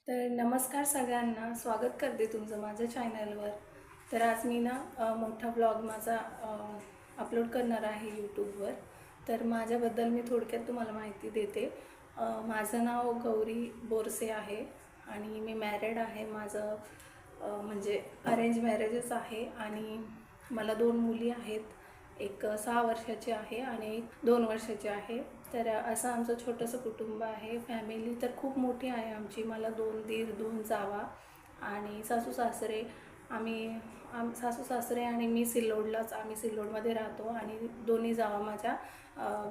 तर नमस्कार सगळ्यांना, स्वागत करते तुमचं माझ्या चॅनलवर। तर आज मी मोठा ब्लॉग माझा अपलोड करणार आहे यूट्यूबवर। तर माझ्याबद्दल मी थोडक्यात तुम्हाला माहिती देते। माझं नाव गौरी बोरसे आहे आणि मी मॅरिड आहे। माझं म्हणजे अरेंज मॅरेजच आहे आणि मला 2 मुली आहेत। एक 6 वर्षाची आहे आणि एक 2 वर्षाची आहे। तर असं आमचं छोटंसं कुटुंब आहे। फॅमिली तर खूप मोठी आहे आमची। मला 2 दीर 2 जावा आणि सासू सासरे। सासू सासरे आणि मी आम्ही सिल्लोडमध्ये राहतो आणि दोन्ही जावा माझ्या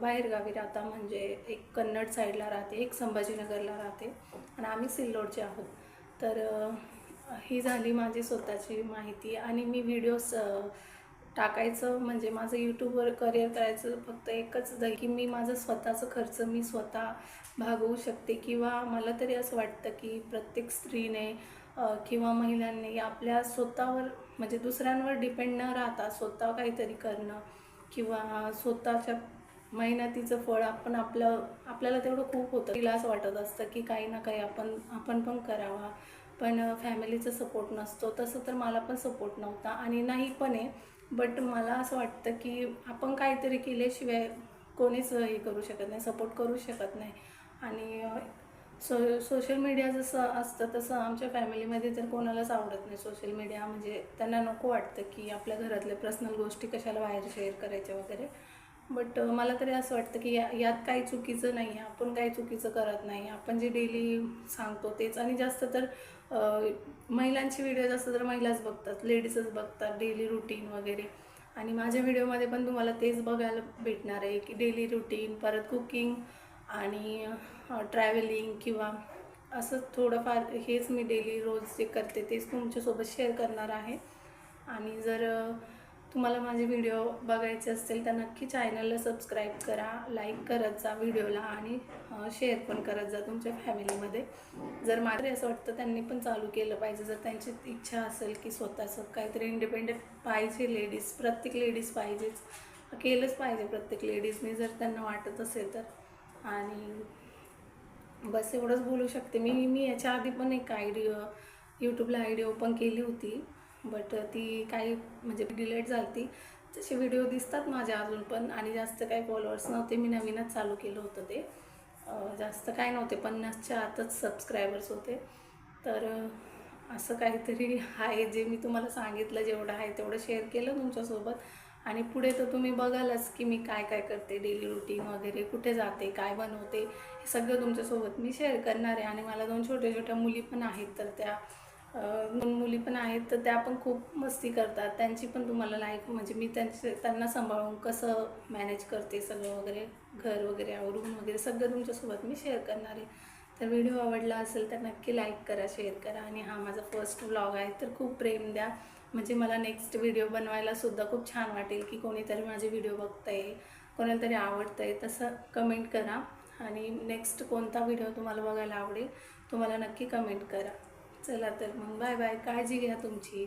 बाहेरगावी राहता। म्हणजे एक कन्नड साईडला राहते, एक संभाजीनगरला राहते आणि आम्ही सिल्लोडचे आहोत। तर ही झाली माझी स्वतःची माहिती आणि मी व्हिडिओज टाकायचं म्हणजे माझं यूट्यूबवर करिअर करायचं फक्त एकच आहे की मी माझं स्वतःचं खर्च मी स्वतः भागवू शकते। किंवा मला तरी असं वाटतं की प्रत्येक स्त्रीने किंवा महिलांनी आपल्या स्वतःवर म्हणजे दुसऱ्यांवर डिपेंड न राहता स्वतः काहीतरी करणं किंवा स्वतःच्या मेहनतीचं फळ आपल्याला तेवढं खूप होतं। तिला असं वाटत असतं की काही ना काही आपण पण करावा, पण फॅमिलीचा सपोर्ट नसतो। तसं तर मला पण सपोर्ट नव्हता आणि नाही पण आहे, बट मला असं वाटतं की आपण काहीतरी केल्याशिवाय कोणीच हे करू शकत नाही, सपोर्ट करू शकत नाही। आणि सोशल मीडिया जसं असतं तसं आमच्या फॅमिलीमध्ये तर कोणालाच आवडत नाही सोशल मीडिया। म्हणजे त्यांना नको वाटतं की आपल्या घरातल्या पर्सनल गोष्टी कशाला बाहेर शेअर करायच्या वगैरे। बट मला तरी असं वाटतं की यात काही चुकीचं नाही आहे, आपण काही चुकीचं करत नाही। आपण जे डेली सांगतो तेच, आणि जास्त तर महिलांचे व्हिडिओ जास्त तर महिलाच बघतात, लेडीजच बघतात डेली रुटीन वगैरे। आणि माझ्या व्हिडिओमध्ये पण तुम्हाला तेच बघायला भेटणार आहे की डेली रुटीन, परत कुकिंग आणि ट्रॅव्हलिंग किंवा असं थोडंफार हेच मी डेली रोज जे करते तेच तुमच्यासोबत शेअर करणार आहे। आणि जर तुम्हाला माझे व्हिडिओ बघायचे असतील तर नक्की चॅनलला सबस्क्राईब करा, लाईक करत जा व्हिडिओला आणि शेअर पण करत जा तुमच्या फॅमिलीमध्ये। जर मला असं वाटतं त्यांनी पण चालू केलं पाहिजे, जर त्यांची इच्छा असेल की स्वतःचं काहीतरी इंडिपेंडेंट पाहिजे लेडीज, प्रत्येक लेडीज पाहिजेच, केलंच पाहिजे प्रत्येक लेडीजने जर त्यांना वाटत असेल तर। आणि बस एवढंच बोलू शकते मी याच्या आधी पण एक यूट्यूबला आयडी ओपन केली होती, बट ती काही म्हणजे डिलीट झाली। तसे व्हिडिओ दिसतात माझ्या अजून पण आणि जास्त काही फॉलोअर्स नव्हते, मी नवीनच चालू केलं होतं ते। जास्त काय नव्हते, 50च्या आतच सबस्क्रायबर्स होते। तर असं काहीतरी आहे जे मी तुम्हाला सांगितलं, जेवढं आहे तेवढं शेअर केलं तुमच्यासोबत। आणि पुढे तर तुम्ही बघालच की मी काय काय करते, डेली रुटीन वगैरे, कुठे जाते, काय बनवते, हे सगळं तुमच्यासोबत मी शेअर करणार आहे। आणि मला 2 छोट्या मुली पण आहेत, तर त्या 2 मुली पण आहेत, तर त्या पण खूप मस्ती करतात। त्यांची पण तुम्हाला लाईफ म्हणजे मी त्यांना सांभाळून कसं मॅनेज करते सगळं वगैरे, घर वगैरे आवरून वगैरे सगळं तुमच्यासोबत मी शेअर करणार आहे। तर व्हिडिओ आवडला असेल तर नक्की लाईक करा, शेअर करा आणि हा माझा फर्स्ट व्लॉग आहे तर खूप प्रेम द्या। म्हणजे मला नेक्स्ट व्हिडिओ बनवायला सुद्धा खूप छान वाटेल की कोणीतरी माझे व्हिडिओ बघतंय, कोणाला तरी आवडतंय, तसं कमेंट करा। आणि नेक्स्ट कोणता व्हिडिओ तुम्हाला बघायला आवडेल तुम्हाला नक्की कमेंट करा। चला तर मग बाय बाय, काळजी घ्या तुमची।